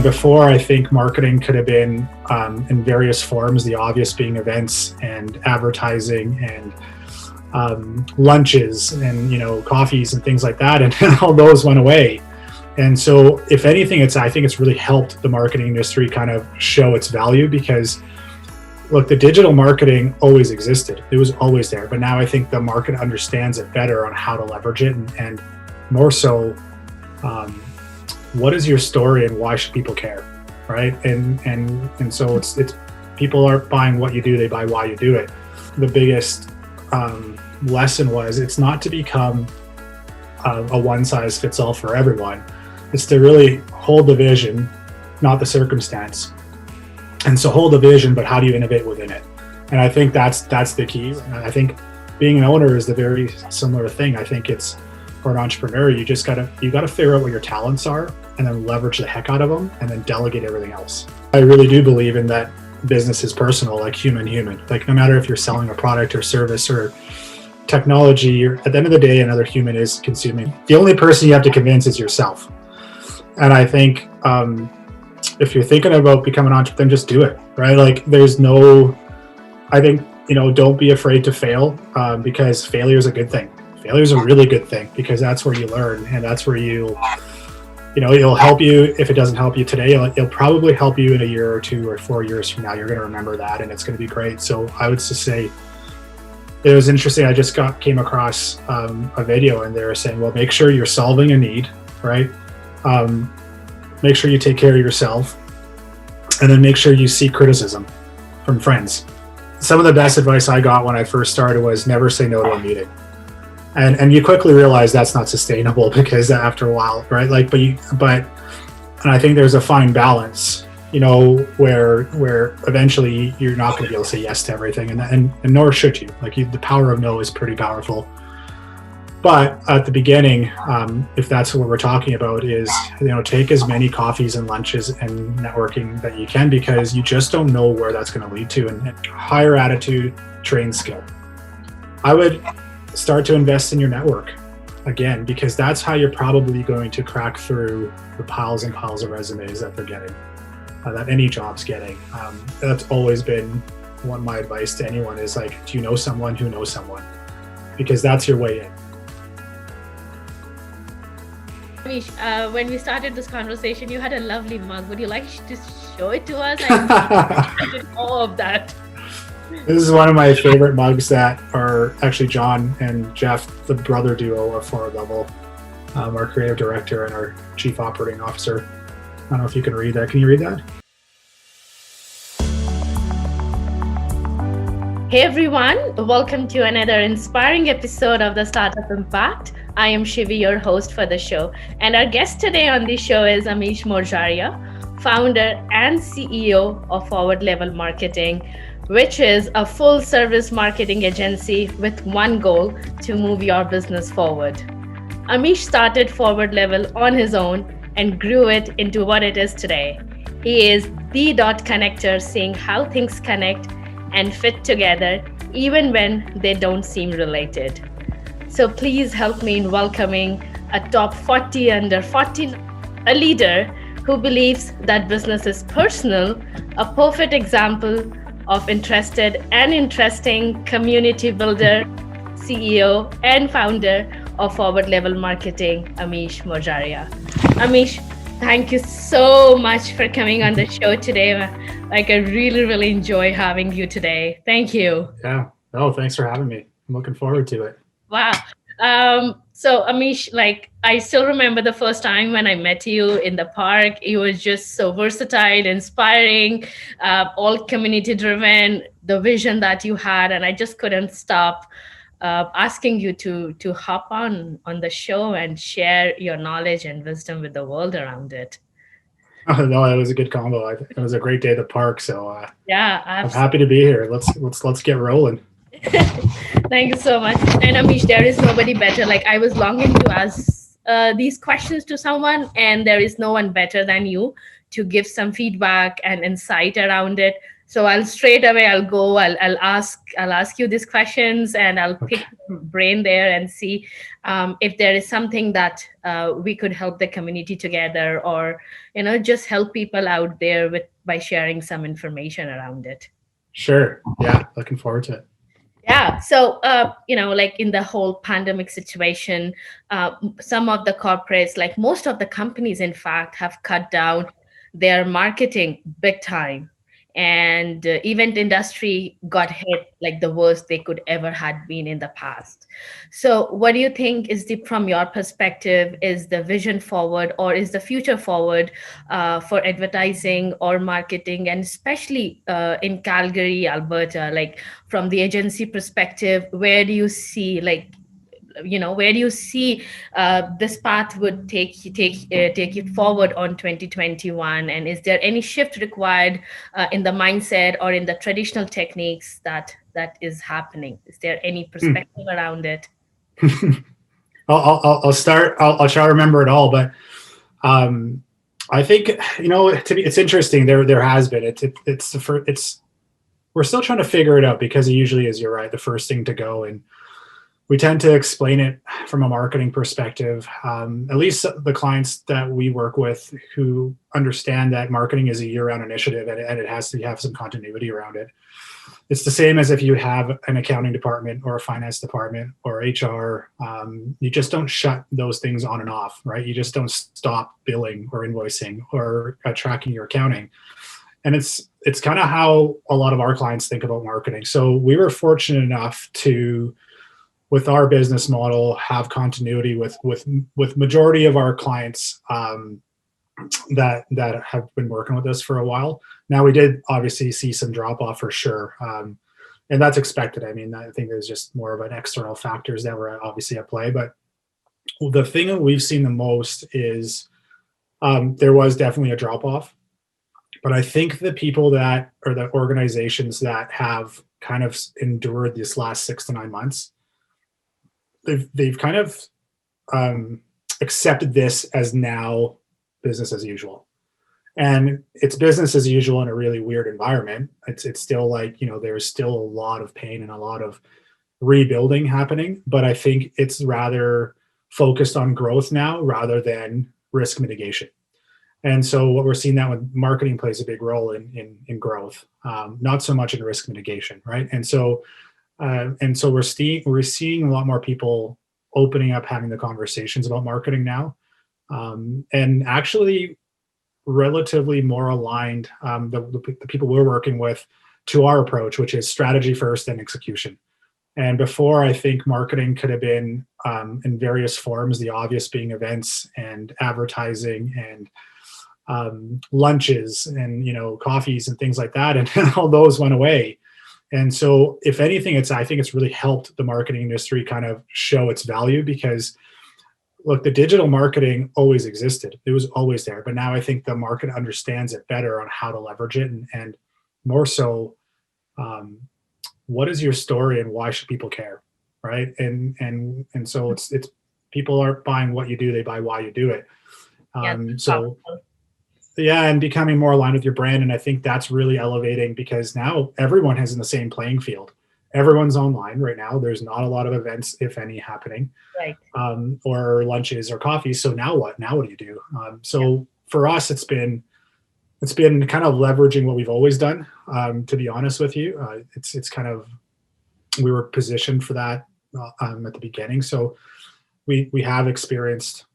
again, before, I think marketing could have been in various forms, the obvious being events and advertising and lunches and, coffees and things like that. And all those went away. And so if anything, I think it's really helped the marketing industry kind of show its value, because look, the digital marketing always existed. It was always there. But now I think the market understands it better on how to leverage it, and more so, what is your story and why should people care, right? And so it's people aren't buying what you do, they buy why you do it. The biggest lesson was, it's not to become a one size fits all for everyone. It's to really hold the vision, not the circumstance. And so hold the vision, but how do you innovate within it? And I think that's the key. And I think being an owner is the very similar thing. I think it's, for an entrepreneur, you gotta figure out what your talents are and then leverage the heck out of them and then delegate everything else. I really do believe in that business is personal, like human. Like no matter if you're selling a product or service or technology, at the end of the day, another human is consuming. The only person you have to convince is yourself. And I think if you're thinking about becoming an entrepreneur, then just do it, right? Like don't be afraid to fail, because failure is a good thing. Failure is a really good thing, because that's where you learn, and that's where it'll help you. If it doesn't help you today, it'll probably help you in a year or 2 or 4 years from now. You're going to remember that, and it's going to be great. So I would just say, it was interesting. I just came across a video, and they were saying, well, make sure you're solving a need, right? Make sure you take care of yourself, and then make sure you seek criticism from friends. Some of the best advice I got when I first started was never say no to a meeting. And you quickly realize that's not sustainable, because after a while, right? And I think there's a fine balance, where eventually you're not going to be able to say yes to everything, and nor should you. The power of no is pretty powerful. But at the beginning, if that's what we're talking about, is take as many coffees and lunches and networking that you can, because you just don't know where that's going to lead to. And higher attitude trains skill. I would start to invest in your network again, because that's how you're probably going to crack through the piles and piles of resumes that they're getting, that any job's getting. That's always been my advice to anyone, is do you know someone who knows someone? Because that's your way in. Amish, when we started this conversation, you had a lovely mug. Would you like to show it to us? I did all of that. This is one of my favorite mugs that are actually John and Jeff, the brother duo of Forward Level, our creative director and our chief operating officer. I don't know if you can read that. Can you read that? Hey everyone, welcome to another inspiring episode of the Startup Impact. I am Shivi, your host for the show. And our guest today on the show is Amish Morjaria, founder and CEO of Forward Level Marketing, which is a full-service marketing agency with one goal: to move your business forward. Amish started Forward Level on his own and grew it into what it is today. He is the dot connector, seeing how things connect and fit together, even when they don't seem related. So please help me in welcoming a top 40 under 40, a leader who believes that business is personal, a perfect example of interested and interesting community builder, CEO and founder of Forward Level Marketing, Amish Morjaria. Amish, thank you so much for coming on the show today. I really enjoy having you today. Thank you. Yeah. No, thanks for having me. I'm looking forward to it. Wow. So Amish, I still remember the first time when I met you in the park. You were just so versatile, inspiring, all community driven, the vision that you had, and I just couldn't stop asking you to hop on the show and share your knowledge and wisdom with the world around it. Oh, no, it was a good combo. It was a great day at the park, so yeah, I'm happy to be here. Let's get rolling. Thank you so much. And Amish, there is nobody better. I was longing to ask these questions to someone, and there is no one better than you to give some feedback and insight around it. So I'll ask you these questions, and I'll pick Okay. your brain there and see if there is something that we could help the community together, or just help people out there with by sharing some information around it. Sure. Yeah. Looking forward to it. Yeah. So, like in the whole pandemic situation, some of the corporates, like most of the companies, in fact, have cut down their marketing big time. And event industry got hit like the worst they could ever had been in the past. So, what do you think is from your perspective, is the vision forward, or is the future forward for advertising or marketing, and especially in Calgary, Alberta, like from the agency perspective, where do you see where do you see this path would take it forward on 2021, and is there any shift required in the mindset or in the traditional techniques that is happening? Is there any Hmm. perspective around it? I'll start. I'll try to remember it all, but um, I think it's interesting. There has been it's the first. It's We're still trying to figure it out because it usually is. You're right. The first thing to go, and we tend to explain it from a marketing perspective. At least the clients that we work with who understand that marketing is a year-round initiative, and it has to have some continuity around it. It's the same as if you have an accounting department or a finance department or HR. You just don't shut those things on and off, right? You just don't stop billing or invoicing or tracking your accounting. And it's kind of how a lot of our clients think about marketing. So we were fortunate enough to, with our business model, have continuity with majority of our clients that have been working with us for a while. Now, we did obviously see some drop off for sure, and that's expected. I mean, I think there's just more of an external factors that were obviously at play. But the thing that we've seen the most is there was definitely a drop off. But I think the people that, or the organizations that have kind of endured this last 6 to 9 months, they've kind of um, accepted this as now business as usual. And it's business as usual in a really weird environment. It's still like, there's still a lot of pain and a lot of rebuilding happening, but I think it's rather focused on growth now rather than risk mitigation. And so what we're seeing now with marketing plays a big role in growth, not so much in risk mitigation, right? And so we're seeing a lot more people opening up, having the conversations about marketing now, and actually relatively more aligned, the people we're working with, to our approach, which is strategy first and execution. And before, I think marketing could have been in various forms, the obvious being events and advertising and lunches and coffees and things like that, and all those went away. And so, if anything, I think it's really helped the marketing industry kind of show its value, because look, the digital marketing always existed. It was always there. But now I think the market understands it better on how to leverage it, and more so, um, what is your story and why should people care, right? And so it's people aren't buying what you do; they buy why you do it. Yeah. So yeah, and becoming more aligned with your brand, and I think that's really elevating because now everyone is in the same playing field. Everyone's online right now. There's not a lot of events, if any, happening, Right. or lunches or coffees. So now what? Now what do you do? So for us, it's been kind of leveraging what we've always done. To be honest with you, it's kind of, we were positioned for that at the beginning. So we have experienced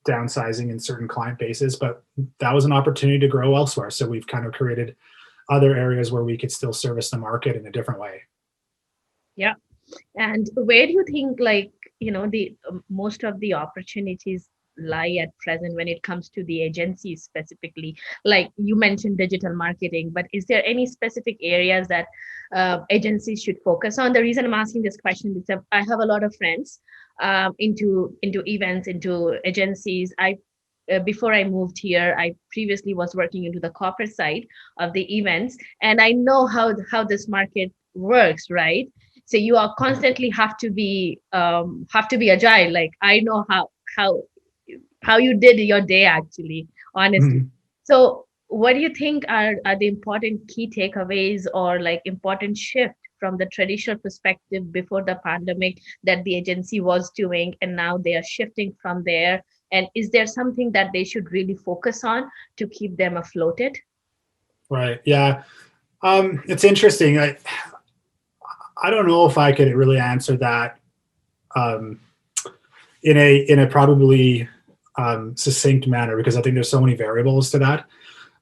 downsizing in certain client bases, but that was an opportunity to grow elsewhere. So we've kind of created other areas where we could still service the market in a different way. Yeah. And where do you think, the most of the opportunities lie at present when it comes to the agencies specifically? Like you mentioned digital marketing, but is there any specific areas that agencies should focus on? The reason I'm asking this question is that I have a lot of friends into events, into agencies. Before I moved here, I previously was working into the corporate side of the events, and I know how this market works, right? So you are constantly have to be agile. Like I know how you did your day, actually, honestly. Mhm. So what do you think are the important key takeaways or like important shift from the traditional perspective before the pandemic that the agency was doing and now they are shifting from there? And is there something that they should really focus on to keep them afloated? Right. Yeah. It's interesting. I don't know if I could really answer that um, in a probably succinct manner, because I think there's so many variables to that.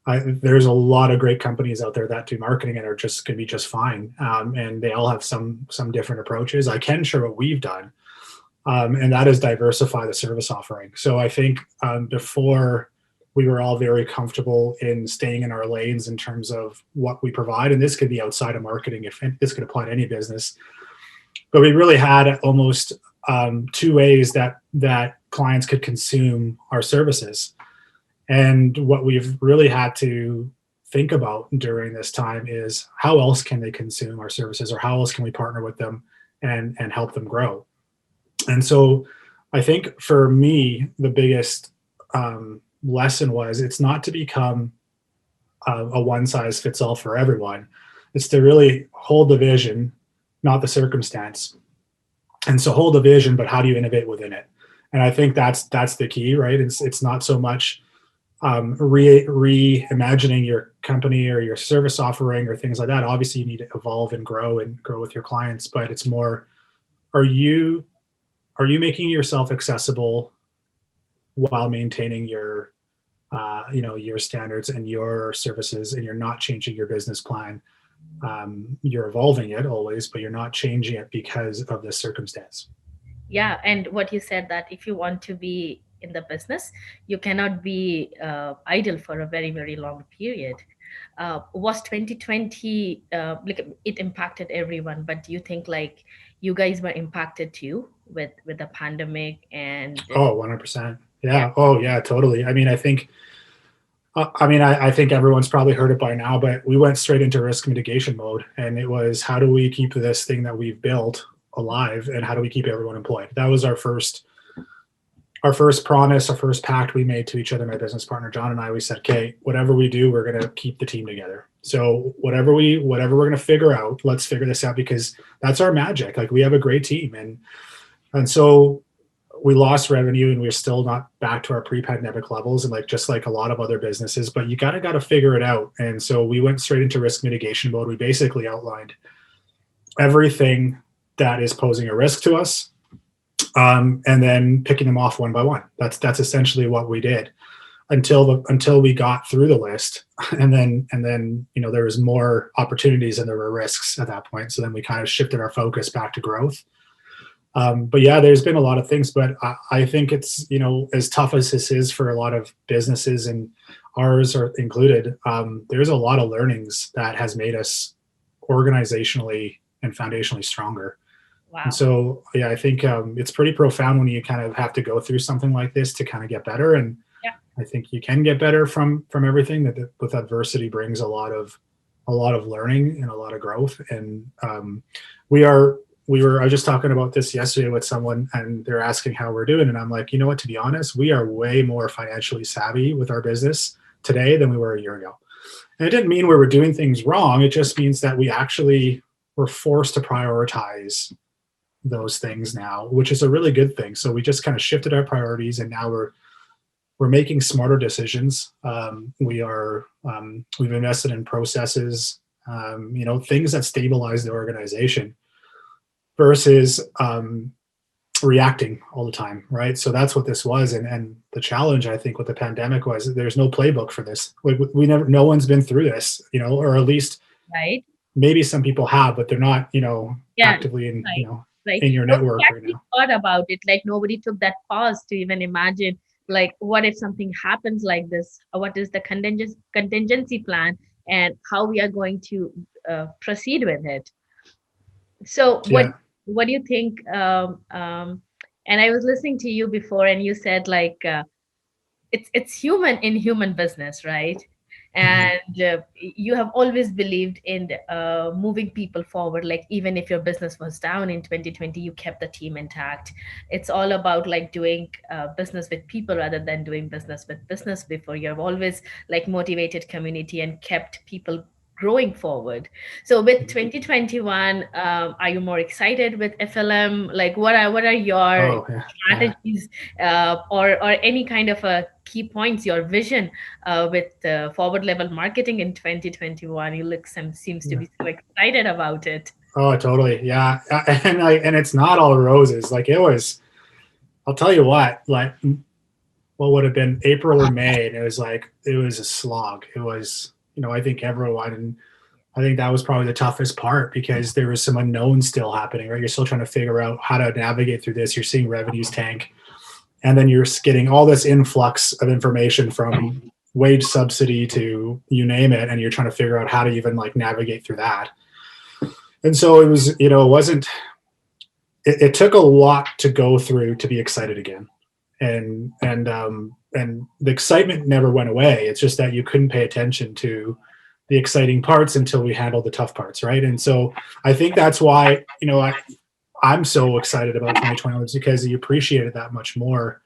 There's a lot of great companies out there that do marketing and are just going to be just fine, and they all have some different approaches. I can share what we've done, and that is diversify the service offering. So I think before we were all very comfortable in staying in our lanes in terms of what we provide, and this could be outside of marketing, if this could apply to any business. But we really had almost two ways that clients could consume our services. And what we've really had to think about during this time is how else can they consume our services, or how else can we partner with them and help them grow. And so I think for me, the biggest lesson was it's not to become a one size fits all for everyone. It's to really hold the vision, not the circumstance. And so hold the vision, but how do you innovate within it? And I think that's the key, right? It's not so much reimagining your company or your service offering or things like that. Obviously, you need to evolve and grow with your clients, but it's more, are you making yourself accessible while maintaining your your standards and your services, and you're not changing your business plan. You're evolving it always, but you're not changing it because of the circumstance. Yeah, and what you said, that if you want to be in the business, you cannot be idle for a very, very long period. Was 2020 like it impacted everyone, but do you think like you guys were impacted too with the pandemic and Oh, 100%. yeah, Yeah. Oh, yeah, totally. I mean, I think everyone's probably heard it by now, but we went straight into risk mitigation mode, and it was, how do we keep this thing that we've built alive, and how do we keep everyone employed? That was our first promise, our first pact we made to each other, my business partner John and I. We said, okay, whatever we do, we're going to keep the team together. So whatever we're going to figure out, let's figure this out, because that's our magic. Like, we have a great team, and so we lost revenue, and we're still not back to our pre-pandemic levels, and just like a lot of other businesses, but you gotta figure it out. And so we went straight into risk mitigation mode. We basically outlined everything that is posing a risk to us, and then picking them off one by one. That's essentially what we did until we got through the list, and then there was more opportunities than there were risks at that point. So then we kind of shifted our focus back to growth. But yeah, there's been a lot of things, but I think it's, as tough as this is for a lot of businesses, and ours are included, there's a lot of learnings that has made us organizationally and foundationally stronger. wow. And so, yeah, I think it's pretty profound when you kind of have to go through something like this to kind of get better. And Yeah. I think you can get better from everything that with adversity brings a lot of learning and a lot of growth. And I was just talking about this yesterday with someone, and they're asking how we're doing. And I'm like, you know what, to be honest, we are way more financially savvy with our business today than we were a year ago. And it didn't mean we were doing things wrong. It just means that we actually were forced to prioritize those things now, which is a really good thing. So we just kind of shifted our priorities, and now we're making smarter decisions. We've invested in processes, things that stabilize the organization, versus reacting all the time, right? So that's what this was, and the challenge, I think, with the pandemic was there's no playbook for this. No one's been through this, or at least Right. maybe some people have, but they're not, Yeah. actively in Right. Right. in your Nobody network right actually now. thought about it. Like nobody took that pause to even imagine, like, what if something happens like this? What is the contingency plan, and how we are going to proceed with it? So Yeah. what do you think? And I was listening to you before, and you said like it's human in human business, right? Mhm. and you have always believed in moving people forward. Like even if your business was down in 2020, you kept the team intact. It's all about like doing business with people rather than doing business with business. Before, you have always like motivated community and kept people growing forward. So with 2021, are you more excited with FLM? Like what are your Oh yeah, yeah. strategies, or any kind of key points, your vision with forward level marketing in 2021? You look some seems to Yeah. be so excited about it. Oh, totally. Yeah. And it's not all roses. Like it was, I'll tell you what, like what would have been April or May, and it was a slog. It was, I think everyone, and I think that was probably the toughest part because there was some unknown still happening, right? You're still trying to figure out how to navigate through this. You're seeing revenues tank, and then you're getting all this influx of information from wage subsidy to you name it, and you're trying to figure out how to even like navigate through that. And so it was, it wasn't. It took a lot to go through to be excited again, and the excitement never went away. It's just that you couldn't pay attention to the exciting parts until we handled the tough parts, right? And so I think that's why I'm so excited about 2020 is because you appreciate it that much more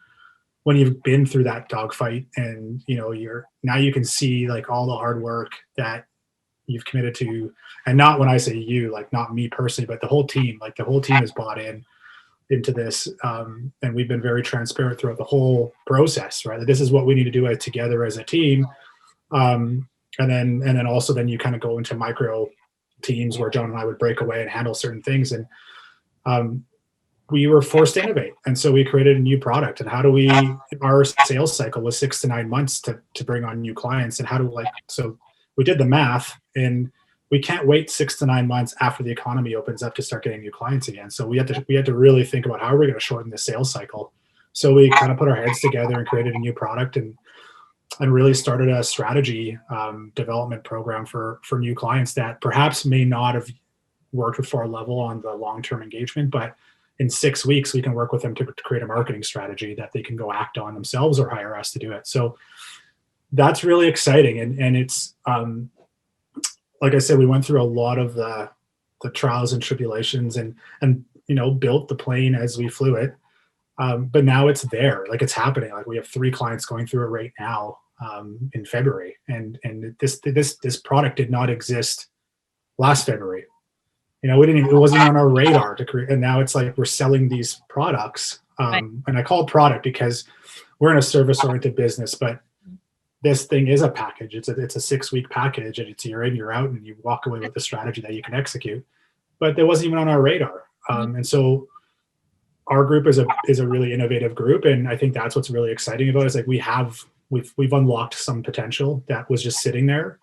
when you've been through that dogfight, and you're now you can see like all the hard work that you've committed to. And not when I say you, like not me personally, but the whole team. Like the whole team is bought into this, and we've been very transparent throughout the whole process, right? That this is what we need to do together as a team. And then also then you kind of go into micro teams where John and I would break away and handle certain things. And um, we were forced to innovate, and so we created a new product. And how do we, our sales cycle was 6 to 9 months to bring on new clients. And how do, like, so we did the math, and we can't wait 6 to 9 months after the economy opens up to start getting new clients again. So we had to really think about how are we going to shorten the sales cycle. So we kind of put our heads together and created a new product, and really started a strategy development program for new clients that perhaps may not have worked with our level on the long-term engagement, but in 6 weeks we can work with them to create a marketing strategy that they can go act on themselves or hire us to do it. So that's really exciting. And it's like I said, we went through a lot of the trials and tribulations, and built the plane as we flew it. But now it's there, like it's happening. Like we have 3 clients going through it right now, in February, and this product did not exist last February. We didn't even, it wasn't even on our radar to create. And now it's like we're selling these products, Right. and I call it product because we're in a service oriented business, but this thing is a package. It's a 6 week package, and it's you're in, you're out, and you walk away with a strategy that you can execute. But that wasn't even on our radar, and so our group is a really innovative group, and I think that's what's really exciting about it. Is like we've unlocked some potential that was just sitting there,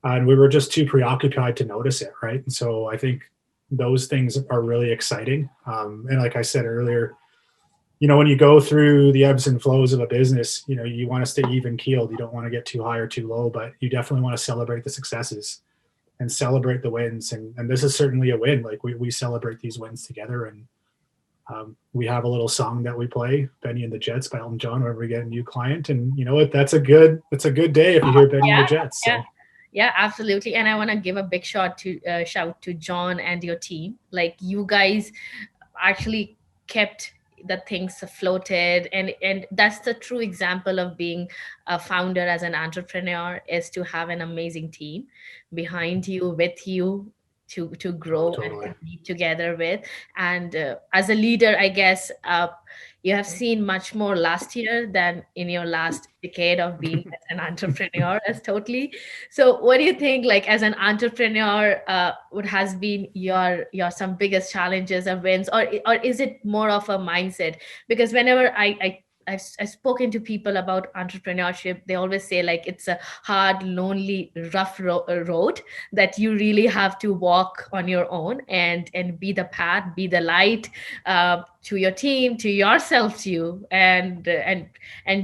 and we were just too preoccupied to notice it, right? And so I think those things are really exciting. And like I said earlier, when you go through the ebbs and flows of a business, you want to stay even keeled. You don't want to get too high or too low, but you definitely want to celebrate the successes and celebrate the wins. And this is certainly a win. Like we celebrate these wins together. And we have a little song that we play, Benny and the Jets by Elton John, whenever we get a new client. And you know what? That's a good day if you hear Benny and the Yeah, Jets. yeah, So yeah, absolutely. And I want to give a big shout to John and your team. Like you guys actually kept the things floated, and that's the true example of being a founder as an entrepreneur, is to have an amazing team behind you, with you, to oh, grow and totally. to be together with. And as a leader, I guess you have seen much more last year than in your last decade of being as an entrepreneur, as totally. So what do you think, like as an entrepreneur, what has been your some biggest challenges or wins, or is it more of a mindset? Because whenever I've spoken to people about entrepreneurship, they always say like it's a hard, lonely, rough road that you really have to walk on your own, and be the path, be the light, to your team, to yourself, too. And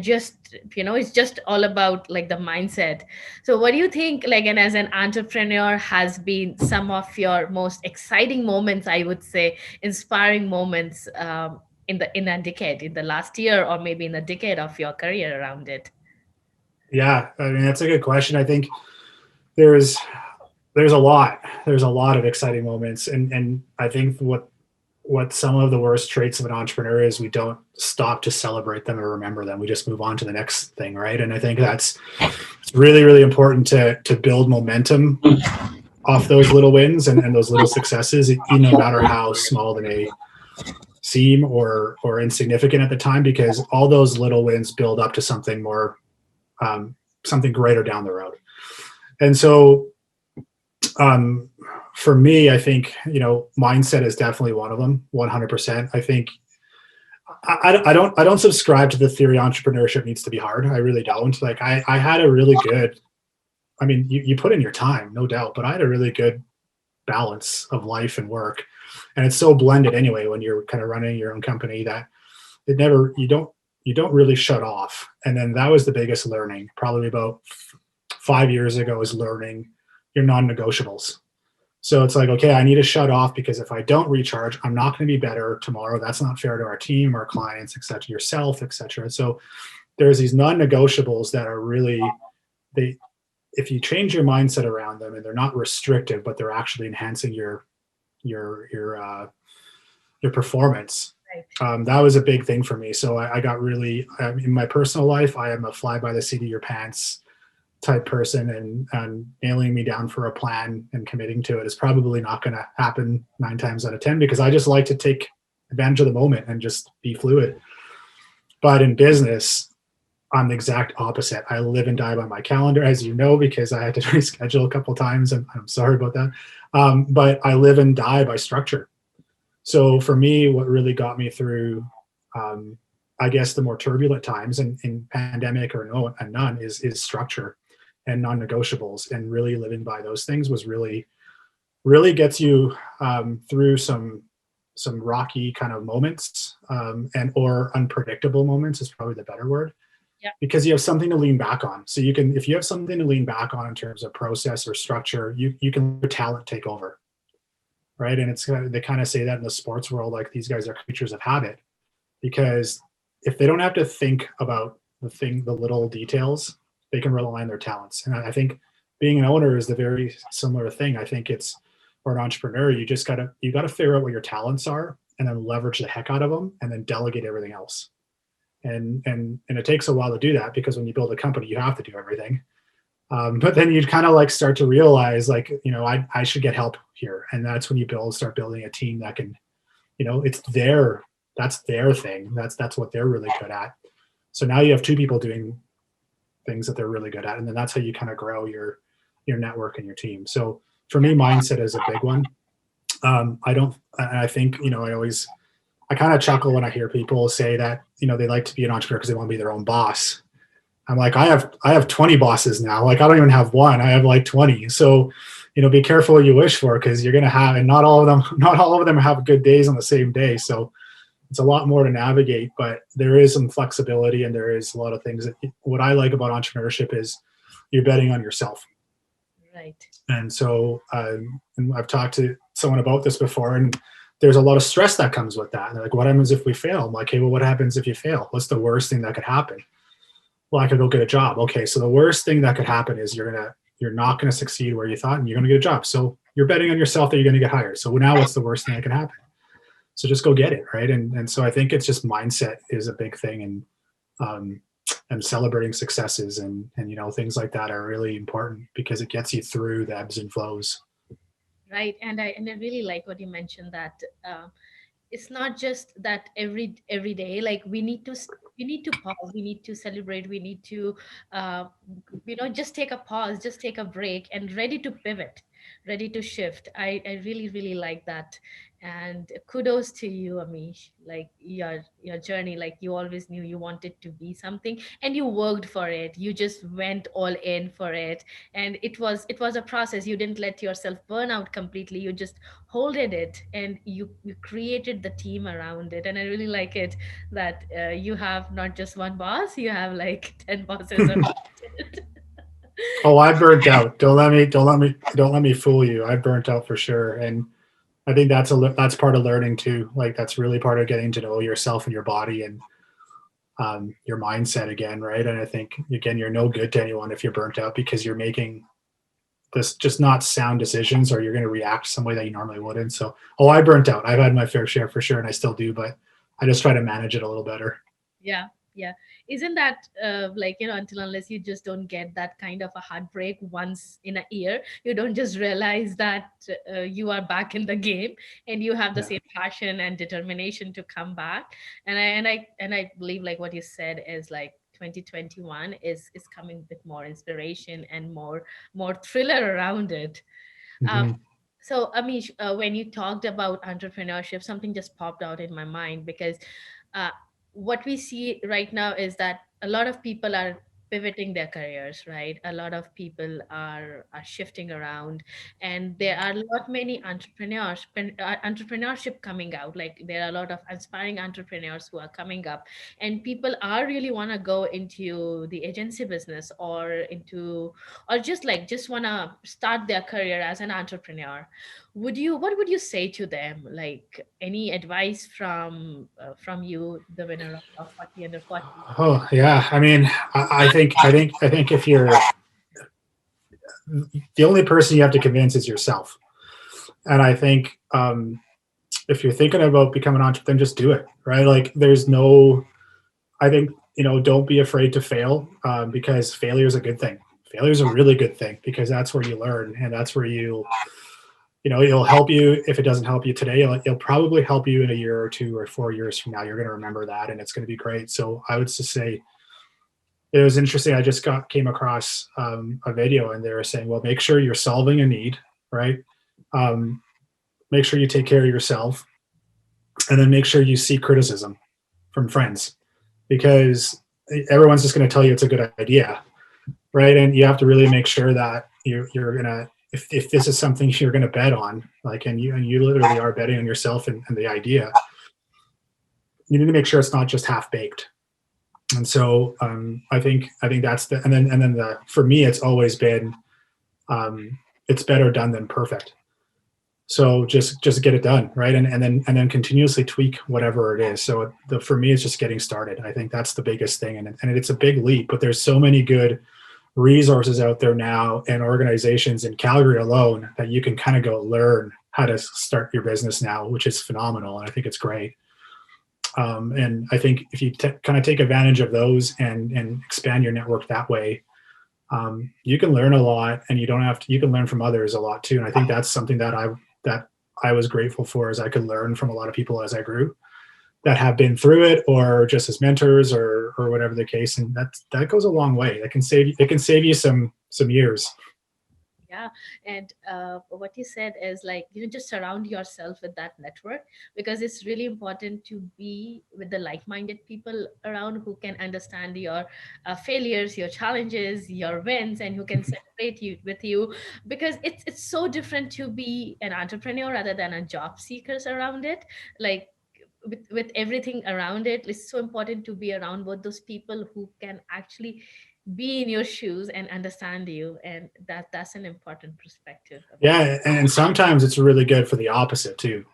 just, it's just all about like the mindset. So what do you think, like, and as an entrepreneur, has been some of your most exciting moments, I would say, inspiring moments, in a decade, in the last year, or maybe in a decade of your career around it? Yeah, I mean that's a good question. I think there's there's a lot of exciting moments, and I think what some of the worst traits of an entrepreneur is we don't stop to celebrate them or remember them. We just move on to the next thing, right? And I think that's it's really really important to build momentum off those little wins and those little successes, no matter how small they may seem or insignificant at the time, because all those little wins build up to something more, something greater down the road. And so um, for me, I think, mindset is definitely one of them, 100%. I think I don't subscribe to the theory entrepreneurship needs to be hard. I really don't. Like I had a really good, I mean, you put in your time, no doubt, but I had a really good balance of life and work. And it's so blended anyway, when you're kind of running your own company, that it never, you don't really shut off. And then that was the biggest learning, probably about 5 years ago, is learning your non-negotiables. So it's like, okay, I need to shut off, because if I don't recharge, I'm not going to be better tomorrow. That's not fair to our team, our clients, et cetera, yourself, et cetera. So there's these non-negotiables that are really, they, if you change your mindset around them, and they're not restrictive, but they're actually enhancing your your performance. Right. That was a big thing for me. So I got really, in my personal life, I am a fly by the seat of your pants type person, and nailing me down for a plan and committing to it is probably not going to happen 9 times out of 10, because I just like to take advantage of the moment and just be fluid. But in business, I'm the exact opposite. I live and die by my calendar, as you know, because I had to reschedule a couple of times, and I'm sorry about that. But I live and die by structure. So for me, what really got me through, I guess, the more turbulent times in pandemic or no and none is structure and non-negotiables, and really living by those things was really gets you through some rocky kind of moments, and or unpredictable moments is probably the better word. Yeah. Because you have something to lean back on. So you can, if you have something to lean back on in terms of process or structure, you can let talent take over, right? And it's they kind of say that in the sports world, like these guys are creatures of habit, because if they don't have to think about the little details, they can rely on their talents. And I think being an owner is the very similar thing. I think it's, or an entrepreneur, you gotta figure out what your talents are, and then leverage the heck out of them, and then delegate everything else. And it takes a while to do that, because when you build a company, you have to do everything. But then you'd kind of like start to realize, like, I should get help here. And that's when you start building a team that can, it's that's their thing. That's what they're really good at. So now you have two people doing things that they're really good at. And then that's how you kind of grow your network and your team. So for me, mindset is a big one. I think, I kind of chuckle when I hear people say that, they like to be an entrepreneur because they want to be their own boss. I'm like, I have 20 bosses now. Like, I don't even have one. I have like 20. So, be careful what you wish for, because you're going to have, and not all of them have good days on the same day. So it's a lot more to navigate, but there is some flexibility, and there is a lot of things that, what I like about entrepreneurship is you're betting on yourself. Right. And so, and I've talked to someone about this before, and there's a lot of stress that comes with that. And they're like, what happens if we fail? I'm like, hey, well, what happens if you fail? What's the worst thing that could happen? Well, I could go get a job. Okay, so the worst thing that could happen is you're not gonna succeed where you thought, and you're gonna get a job. So you're betting on yourself that you're gonna get hired. So now what's the worst thing that can happen? So just go get it, right? And so I think it's just mindset is a big thing, and celebrating successes and things like that are really important, because it gets you through the ebbs and flows. Right. And I really like what you mentioned, that it's not just that every day, like we need to pause, we need to celebrate, we need to uh, just take a pause, just take a break, and ready to pivot, ready to shift. I really really like that. And kudos to you, Amish, like your journey, like you always knew you wanted to be something, and you worked for it, you just went all in for it. And it was a process. You didn't let yourself burn out completely, you just holded it, and you created the team around it. And I really like it that you have not just one boss, you have like 10 bosses around it. Oh, I burnt out. Don't let me fool you. I burnt out for sure. And I think that's part of learning too. Like, that's really part of getting to know yourself and your body. And your mindset again, right? And I think again, you're no good to anyone if you're burnt out because you're making this just not sound decisions, or you're going to react some way that you normally wouldn't. So, I burnt out. I've had my fair share for sure, and I still do, but I just try to manage it a little better. Yeah, yeah. Isn't that like, until unless you just don't get that kind of a heartbreak once in a year, you don't just realize that you are back in the game and you have the Yeah. same passion and determination to come back. And I believe like what you said is like 2021 is coming with more inspiration and more thriller around it. Um, Hmm. so, Amish, when you talked about entrepreneurship, something just popped out in my mind because uh, what we see right now is that a lot of people are pivoting their careers, right? A lot of people are shifting around, and there are a lot many entrepreneurship coming out. Like there are a lot of inspiring entrepreneurs who are coming up, and people are really want to go into the agency business or into or just want to start their career as an entrepreneur. What would you say to them? Like any advice from you, the winner of 40 under 40? Oh yeah, I mean, I think if you're the only person you have to convince is yourself, and I think if you're thinking about becoming an entrepreneur, then just do it, right? Like, there's no, I think, don't be afraid to fail, because failure is a good thing. Failure is a really good thing because that's where you learn, and that's where it'll help you. If it doesn't help you today, it'll probably help you in a year or 2 or 4 years from now. You're going to remember that, and it's going to be great. So I would just say, it was interesting. I just came across a video, and they were saying, well, make sure you're solving a need, right? Um, Make sure you take care of yourself, and then make sure you seek criticism from friends, because everyone's just going to tell you it's a good idea, right? And you have to really make sure that you're gonna, if this is something you're gonna bet on, like, and you literally are betting on yourself and the idea, you need to make sure it's not just half baked. And so I think that's and then the for me it's always been, it's better done than perfect. So just get it done, right? And then continuously tweak whatever it is. So for me, it's just getting started. I think that's the biggest thing, and it's a big leap, but there's so many good resources out there now and organizations in Calgary alone that you can kind of go learn how to start your business now, which is phenomenal. And I think it's great. And I think if you kind of take advantage of those and expand your network that way, you can learn a lot, and you don't have to. You can learn from others a lot too. And I think that's something that I was grateful for, is I could learn from a lot of people as I grew, that have been through it, or just as mentors, or whatever the case. And that goes a long way. It can save you some years. Yeah, and what you said is like just surround yourself with that network, because it's really important to be with the like-minded people around who can understand your failures, your challenges, your wins, and who can celebrate you with you, because it's so different to be an entrepreneur rather than a job seekers around it. Like with everything around it, it's so important to be around both those people who can actually be in your shoes and understand you, and that's an important perspective about. Yeah, and sometimes it's really good for the opposite too,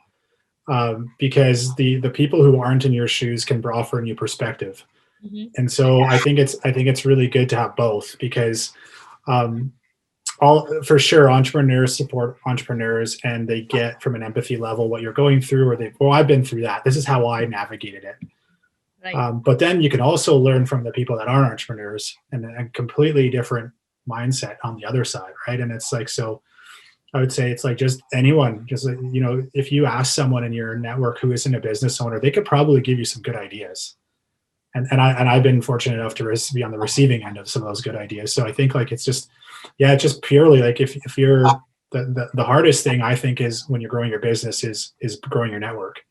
because the people who aren't in your shoes can offer a new perspective. Mhm. And so I think it's really good to have both, because um, all for sure entrepreneurs support entrepreneurs, and they get from an empathy level what you're going through, or I've been through that, this is how I navigated it. Right. But then you can also learn from the people that aren't entrepreneurs, and a completely different mindset on the other side, right? And it's like, so I would say it's like, just anyone, just if you ask someone in your network who isn't a business owner, they could probably give you some good ideas. And I've been fortunate enough to be on the receiving end of some of those good ideas. So I think, like, it's just, yeah, it's just purely like, if you're the hardest thing, I think, is when you're growing your business, is growing your network.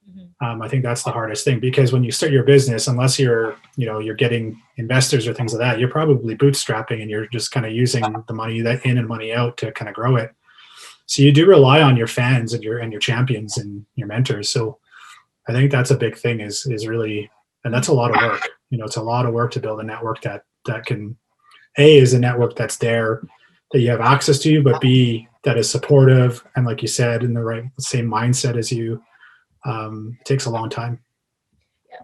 Mhm. I think that's the hardest thing, because when you start your business, unless you're getting investors or things like that, you're probably bootstrapping, and you're just kind of using the money that in and money out to kind of grow it. So you do rely on your fans and your champions and your mentors. So I think that's a big thing, is really, and that's a lot of work. It's a lot of work to build a network that can, is a network that's there, that you have access to, but B, that is supportive, and, like you said, in the right same mindset as you. It takes a long time.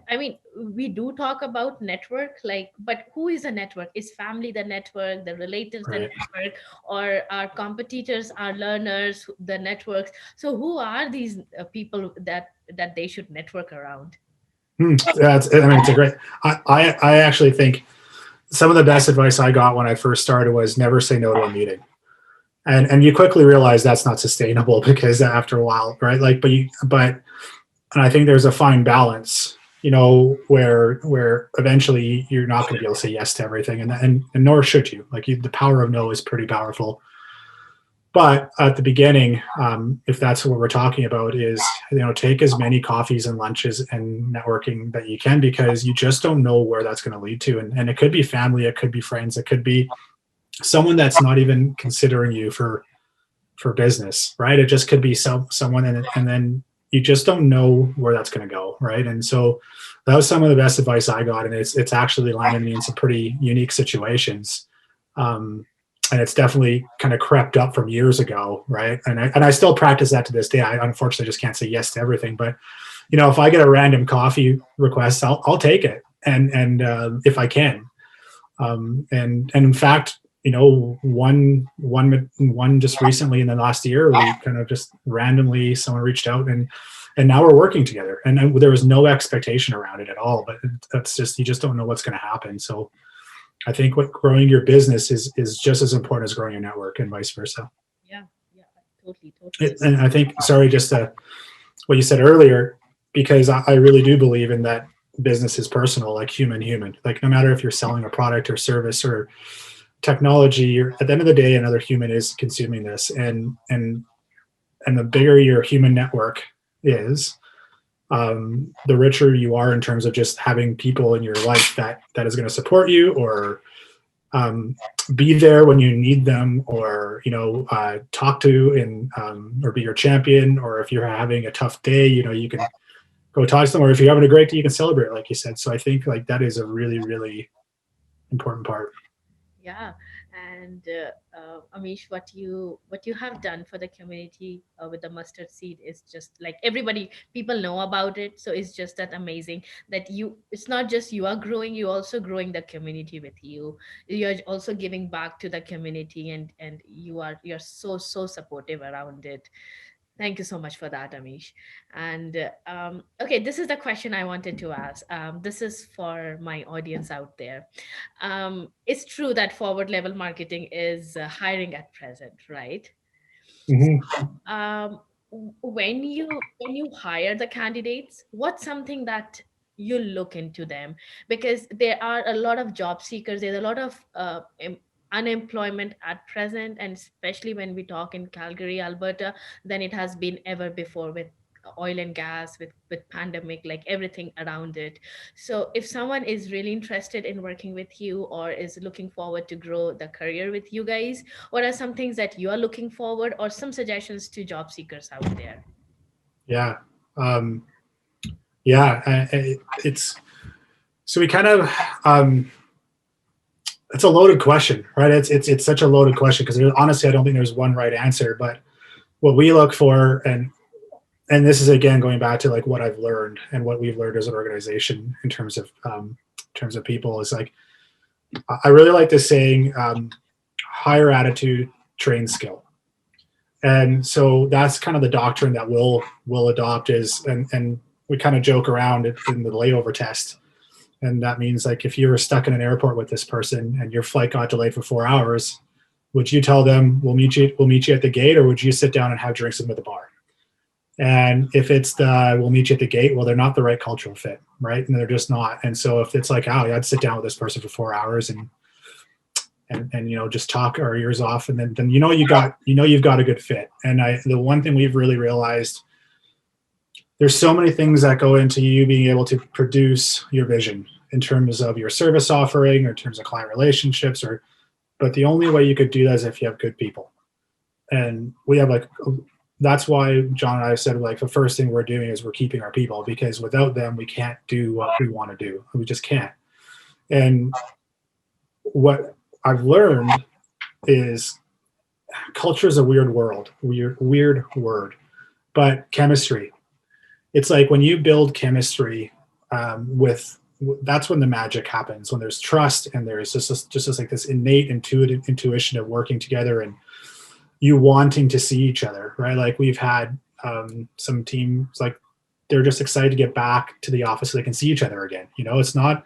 I mean, we do talk about network, like, but who is a network? Is family the network, the relatives the Right. network, or our competitors, our learners, the networks? So who are these people that they should network around? Yeah, I mean, it's a great. I actually think some of the best advice I got when I first started was never say no to a meeting. And you quickly realize that's not sustainable because after a while, right? Like, but and I think there's a fine balance, where eventually you're not going to be able to say yes to everything, and nor should you. Like, the power of no is pretty powerful. But at the beginning, if that's what we're talking about, is take as many coffees and lunches and networking that you can, because you just don't know where that's going to lead to, and it could be family, it could be friends, it could be someone that's not even considering you for business, right? It just could be someone, and then you just don't know where that's going to go, right? And so that was some of the best advice I got, and it's actually landed me in some pretty unique situations. And it's definitely kind of crept up from years ago, right? And I still practice that to this day. I unfortunately just can't say yes to everything, but if I get a random coffee request, I'll take it, and if I can, and in fact, one just recently in the last year, we kind of just randomly someone reached out, and now we're working together, and there was no expectation around it at all, but that's just, you just don't know what's going to happen. So I think what growing your business is just as important as growing your network, and vice versa. Yeah, yeah, totally. And I think, sorry, just what you said earlier, because I really do believe in that business is personal, like human. Like, no matter if you're selling a product or service or technology, at the end of the day, another human is consuming this, and the bigger your human network is, the richer you are in terms of just having people in your life that is going to support you, or be there when you need them, or talk to, and or be your champion, or if you're having a tough day, you can go talk to them, or if you're having a great day, you can celebrate, like you said. So I think, like, that is a really, really important part. Yeah, and Amish, what you have done for the community with the mustard seed is just like everybody, people know about it. So it's just that amazing that it's not just you are growing, you also growing the community with you. You're also giving back to the community, and you're so supportive around it. Thank you so much for that, Amish. And okay, this is the question I wanted to ask. This is for my audience out there. It's true that forward level marketing is hiring at present, right? Mm-hmm. um, when you hire the candidates, what's something that you look into them? Because there are a lot of job seekers, there's a lot of unemployment at present, and especially when we talk in Calgary, Alberta, than it has been ever before, with oil and gas, with pandemic, like everything around it. So if someone is really interested in working with you, or is looking forward to grow the career with you guys, what are some things that you are looking forward, or some suggestions to job seekers out there? Yeah. Um, yeah. It's so we kind of, it's a loaded question, right? It's such a loaded question, because honestly, I don't think there's one right answer. But what we look for, and this is again going back to like what I've learned and what we've learned as an organization in terms of people, is like, I really like this saying, hire attitude, train skill. And so that's kind of the doctrine that we'll adopt, is, and we kind of joke around in the layover test. And that means, like, if you were stuck in an airport with this person and your flight got delayed for 4 hours, would you tell them we'll meet you at the gate, or would you sit down and have drinks with them at the bar? And if it's the we'll meet you at the gate, well, they're not the right cultural fit, right? And they're just not. And so if it's like, oh, I'd sit down with this person for 4 hours and just talk our ears off, and then you've got a good fit. And the one thing we've really realized, there's so many things that go into you being able to produce your vision in terms of your service offering, or in terms of client relationships, but the only way you could do that is if you have good people. And we have, like, that's why John and I said, like, the first thing we're doing is we're keeping our people, because without them, we can't do what we want to do. We just can't. And what I've learned is, culture is a weird word, but chemistry. It's like when you build chemistry that's when the magic happens, when there's trust and there's just like this innate intuition of working together and you wanting to see each other, right? Like we've had some teams, like they're just excited to get back to the office so they can see each other again. It's not,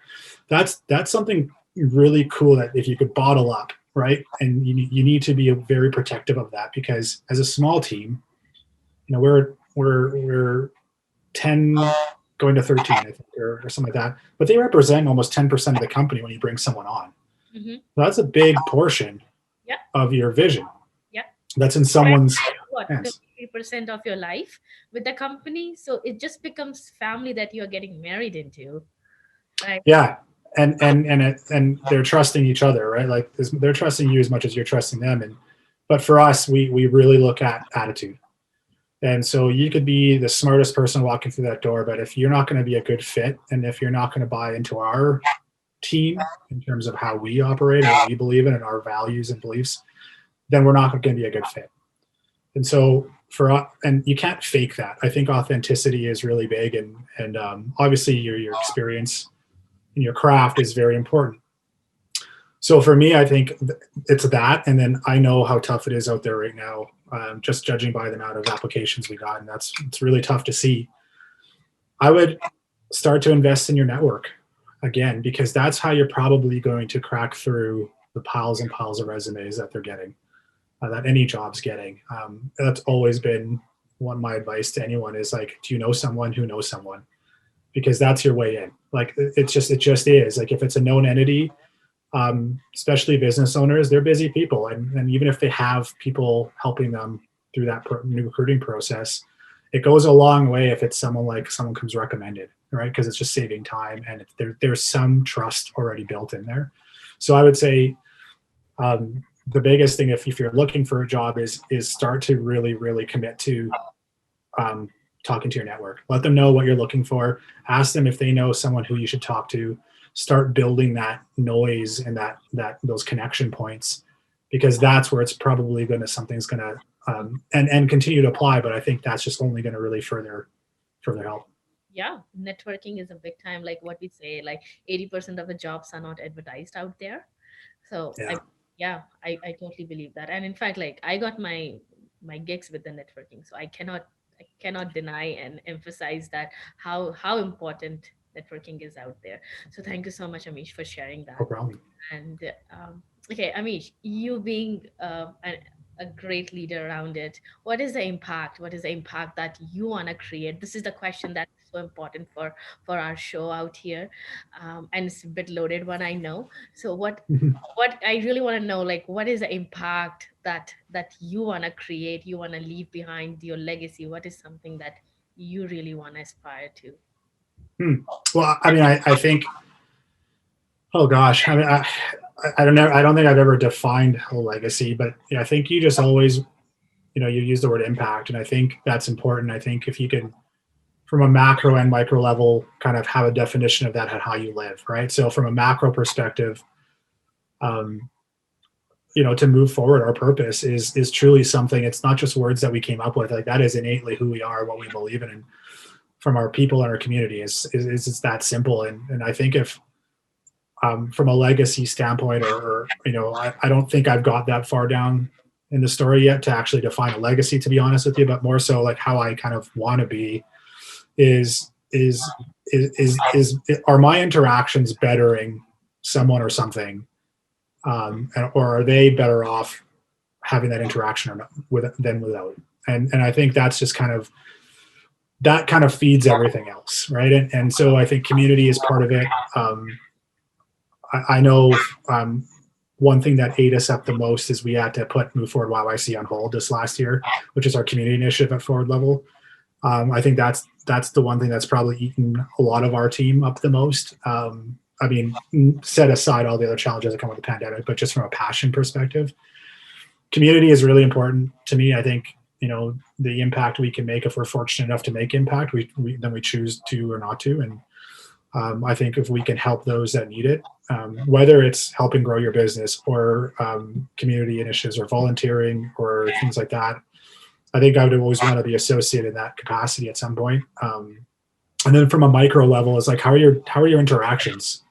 that's something really cool that if you could bottle up, right? And you need to be very protective of that, because as a small team, we're 10 going to 13, I think, or something like that. But they represent almost 10% of the company when you bring someone on. Mm-hmm. So that's a big portion of your vision. Yeah. That's in someone's hands. 50% of your life with the company. So it just becomes family that you're getting married into. Right? Yeah. And they're trusting each other, right? Like they're trusting you as much as you're trusting them. But for us, we really look at attitude. And so you could be the smartest person walking through that door, but if you're not going to be a good fit, and if you're not going to buy into our team in terms of how we operate and what we believe in and our values and beliefs, then we're not going to be a good fit. And so and you can't fake that. I think authenticity is really big, and obviously your experience in your craft is very important. So for me, I think it's that, and then I know how tough it is out there right now. Just judging by the amount of applications we got, and it's really tough to see. I would start to invest in your network again, because that's how you're probably going to crack through the piles and piles of resumes that they're getting, that any job's getting. That's always been my advice to anyone is like, do you know someone who knows someone? Because that's your way in. Like it just is. Like if it's a known entity, especially business owners, they're busy people, and even if they have people helping them through that new recruiting process, it goes a long way if it's someone comes recommended, right? Because it's just saving time, and there's some trust already built in there. So I would say the biggest thing if you're looking for a job is start to really commit to talking to your network. Let them know what you're looking for. Ask them if they know someone who you should talk to. Start building that noise and those connection points, because that's where it's probably something's going to and continue to apply. But I think that's just only going to really further help. Yeah, networking is a big time. Like what we say, like 80% of the jobs are not advertised out there. So I totally believe that. And in fact, like I got my gigs with the networking, so I cannot deny and emphasize that how important networking is out there. So thank you so much, Amish, for sharing that. No problem. And okay, Amish, you being a great leader around it, what is the impact that you want to create? This is the question that's so important for our show out here, and it's a bit loaded one, I know. So what I really want to know, like, what is the impact that you want to create, you want to leave behind, your legacy? What is something that you really want to aspire to? Well, I mean, I think, oh gosh, I mean, I don't know. I don't think I've ever defined a legacy, but I think you just always, you use the word impact, and I think that's important. I think if you can, from a macro and micro level, kind of have a definition of that, how you live, right? So from a macro perspective, to move forward, our purpose is truly something. It's not just words that we came up with. Like that is innately who we are, what we believe in, and from our people and our community is that simple. And I think if from a legacy standpoint, or I don't think I've got that far down in the story yet to actually define a legacy, to be honest with you, but more so like how I kind of want to be is are my interactions bettering someone or something, or are they better off having that interaction than without? And I think that's just kind of feeds everything else, right? And so I think community is part of it. I know one thing that ate us up the most is we had to put Move Forward YYC on hold this last year, which is our community initiative at Forward Level. I think that's the one thing that's probably eaten a lot of our team up the most. I mean, set aside all the other challenges that come with the pandemic, but just from a passion perspective, community is really important to me. I think, the impact we can make, if we're fortunate enough to make impact, then we choose to or not to. And I think if we can help those that need it, whether it's helping grow your business or community initiatives or volunteering or things like that, I think I would always want to be associated in that capacity at some point. And then from a micro level, it's like, how are your interactions,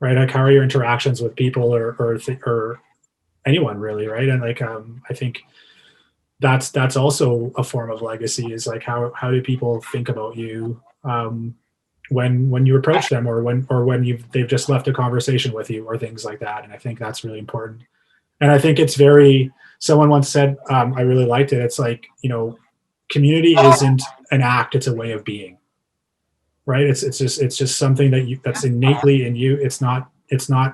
right? Like, how are your interactions with people or anyone really, right? And like, I think that's also a form of legacy, is like, how do people think about you when you approach them, or when they've just left a conversation with you, or things like that. And I think that's really important. And I think it's very, someone once said, I really liked it. It's like, community isn't an act, it's a way of being, right? It's just something that's innately in you. It's not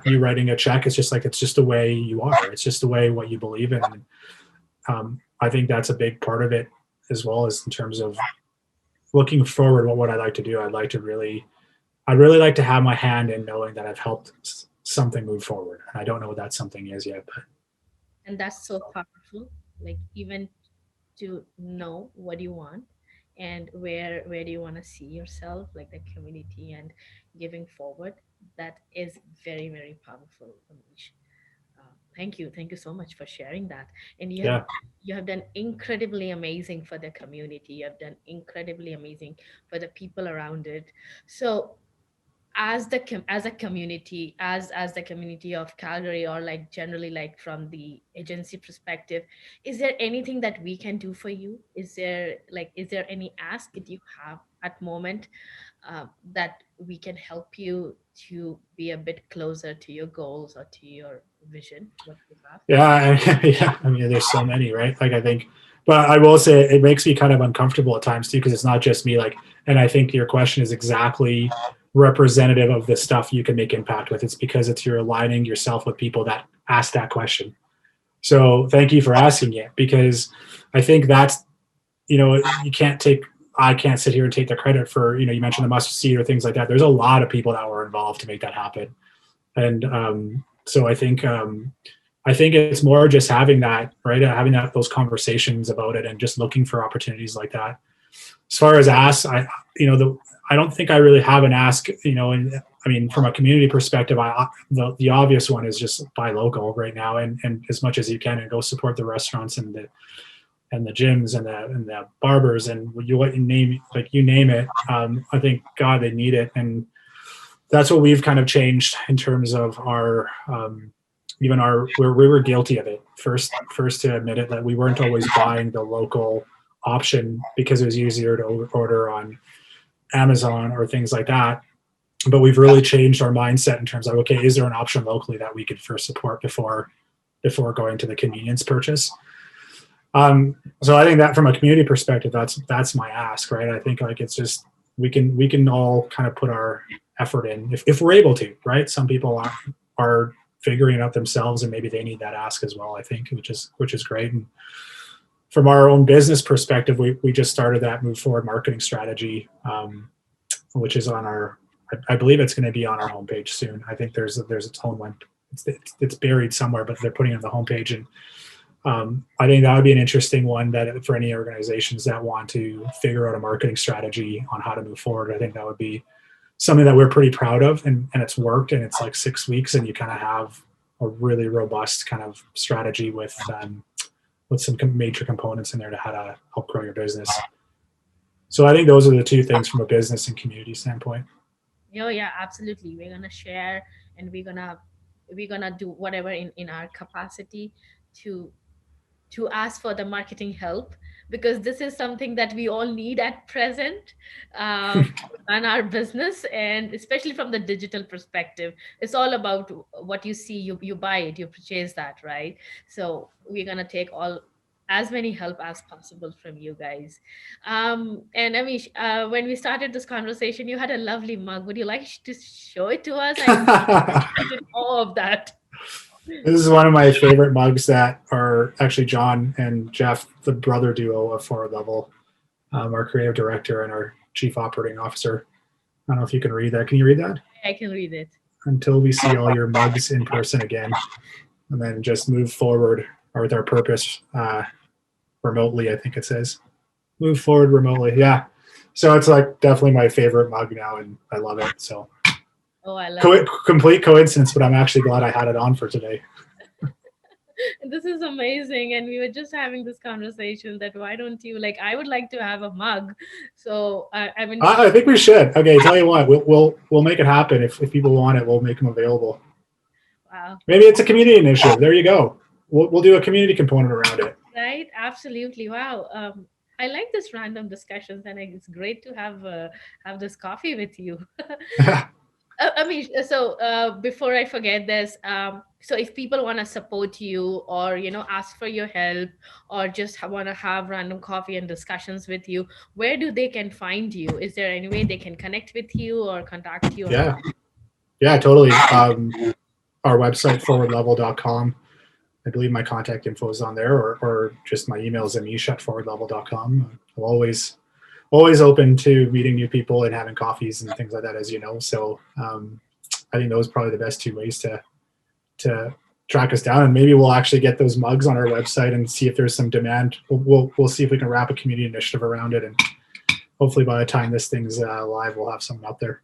you writing a check. It's just like, it's just the way you are. It's just the way what you believe in. And I think that's a big part of it, as well as in terms of looking forward. What I like to do, I'd really like to have my hand in knowing that I've helped something move forward. And I don't know what that something is yet, but And that's so powerful. Like, even to know what you want and where do you want to see yourself, like the community and giving forward, that is very, very powerful, Amish. Thank you so much for sharing that. And yeah. you have done incredibly amazing for the community. You have done incredibly amazing for the people around it. So, as a community, as the community of Calgary, or like generally, like from the agency perspective, is there anything that we can do for you? Is there any ask that you have at moment, that we can help you to be a bit closer to your goals or to your vision, what you have? Yeah, yeah. I mean, there's so many, right? Like, I think, but I will say it makes me kind of uncomfortable at times too, because it's not just me. Like, and I think your question is exactly representative of the stuff you can make impact with. It's because you're aligning yourself with people that ask that question. So thank you for asking it, because I think that's, you can't take, I can't sit here and take the credit for, you mentioned the mustard seed or things like that. There's a lot of people that were involved to make that happen. And so I think it's more just having that, right? Having those conversations about it, and just looking for opportunities like that. As far as asks, I don't think I really have an ask, and I mean, from a community perspective, the obvious one is just buy local right now, and as much as you can, and go support the restaurants and the gyms and the barbers and what you name, like, you name it. I think, God, they need it. And that's what we've kind of changed in terms of our, even where we were guilty of it. First to admit it, that we weren't always buying the local option because it was easier to order on Amazon or things like that. But we've really changed our mindset in terms of, okay, is there an option locally that we could first support before going to the convenience purchase? So I think that from a community perspective, that's my ask, right? I think, like, it's just, we can all kind of put our effort in if we're able to, right? Some people are figuring it out themselves, and maybe they need that ask as well, I think, which is great. And from our own business perspective, we just started that Move Forward marketing strategy, which is on I believe it's going to be on our homepage soon. I think there's its own one. It's buried somewhere, but they're putting it on the homepage. And I think that would be an interesting one, that for any organizations that want to figure out a marketing strategy on how to move forward. I think that would be something that we're pretty proud of, and it's worked, and it's like 6 weeks, and you kind of have a really robust kind of strategy with some major components in there to how to help grow your business. So I think those are the two things from a business and community standpoint. Oh yeah, absolutely. We're gonna share, and we're gonna do whatever in our capacity to ask for the marketing help, because this is something that we all need at present, to run our business, and especially from the digital perspective, it's all about what you see, you buy it, you purchase that, right? So we're going to take all as many help as possible from you guys. And Amish, when we started this conversation, you had a lovely mug. Would you like to show it to us? I did all of that. This is one of my favorite mugs that are actually John and Jeff, the brother duo of Forward Level, our creative director and our chief operating officer. I don't know if you can read that. Can you read that? I can read it. Until we see all your mugs in person again, and then just move forward or with our purpose remotely, I think it says. Move forward remotely. Yeah. So it's like definitely my favorite mug now, and I love it. So Oh, I love it. complete coincidence, but I'm actually glad I had it on for today. This is amazing. And we were just having this conversation that why don't you like? I would like to have a mug. So I mean, I think we should. Okay, tell you what, we'll make it happen. If people want it, we'll make them available. wow. Maybe it's a community initiative. There you go. We'll do a community component around it. Right, absolutely. Wow. I like this random discussions, and it's great to have this coffee with you. Before I forget this, so if people want to support you, or ask for your help, or just want to have random coffee and discussions with you, where do they can find you? Is there any way they can connect with you or contact you? Yeah, yeah, totally. Our website forwardlevel.com. I believe my contact info is on there, or just my email is amish@forwardlevel.com. I'm always open to meeting new people and having coffees and things like that, as you know. So I think those are probably the best two ways to track us down, and maybe we'll actually get those mugs on our website and see if there's some demand. We'll see if we can wrap a community initiative around it, and hopefully by the time this thing's live, we'll have something up there.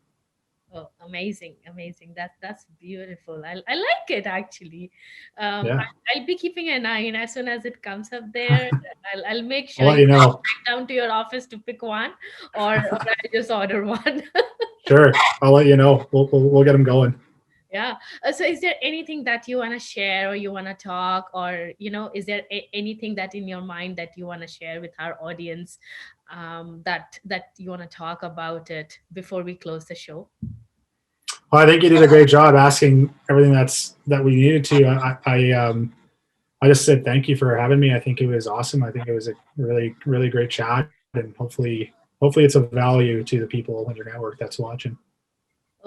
Oh, amazing, amazing. That's beautiful. I like it actually. Yeah, I'll be keeping an eye, and as soon as it comes up there, I'll make I'll sure let you know. down to your office to pick one, or I just order one. Sure, I'll let you know. We'll get them going. Yeah. So is there anything that you want to share, or you want to talk, or is there anything that in your mind that you want to share with our audience, that you want to talk about it before we close the show? Well, I think you did a great job asking everything that we needed to. I just said thank you for having me. I think it was awesome. I think it was a really great chat, and hopefully it's of value to the people in your network that's watching.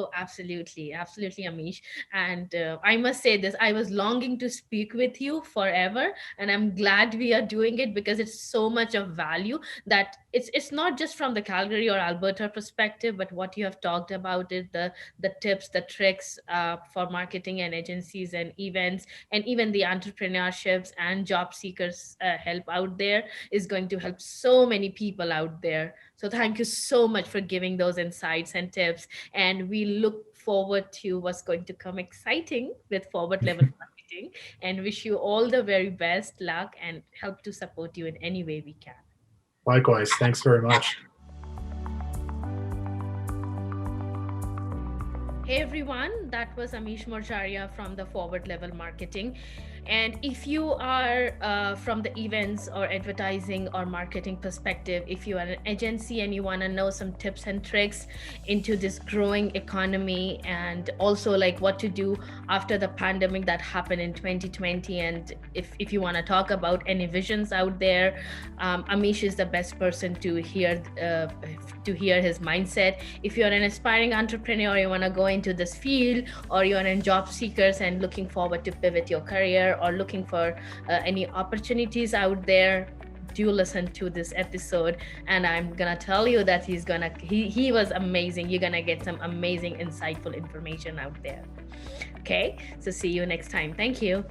Oh, absolutely, absolutely, Amish. And I must say this: I was longing to speak with you forever, and I'm glad we are doing it because it's so much of value that it's not just from the Calgary or Alberta perspective, but what you have talked about it, the tips, the tricks for marketing and agencies and events, and even the entrepreneurships and job seekers help out there is going to help so many people out there. So thank you so much for giving those insights and tips, and we look forward to what's going to come exciting with forward level marketing, and wish you all the very best luck and help to support you in any way we can. Likewise, thanks very much. Hey everyone, that was Amish Morjaria from the Forward Level Marketing. And if you are from the events or advertising or marketing perspective, if you are an agency and you want to know some tips and tricks into this growing economy, and also like what to do after the pandemic that happened in 2020, and if you want to talk about any visions out there, Amish is the best person to hear his mindset. If you're an aspiring entrepreneur, you want to go into this field, or you're in job seekers and looking forward to pivot your career, or looking for any opportunities out there, do listen to this episode. And I'm gonna tell you that he was amazing. You're gonna get some amazing insightful information out there. Okay, so see you next time. Thank you.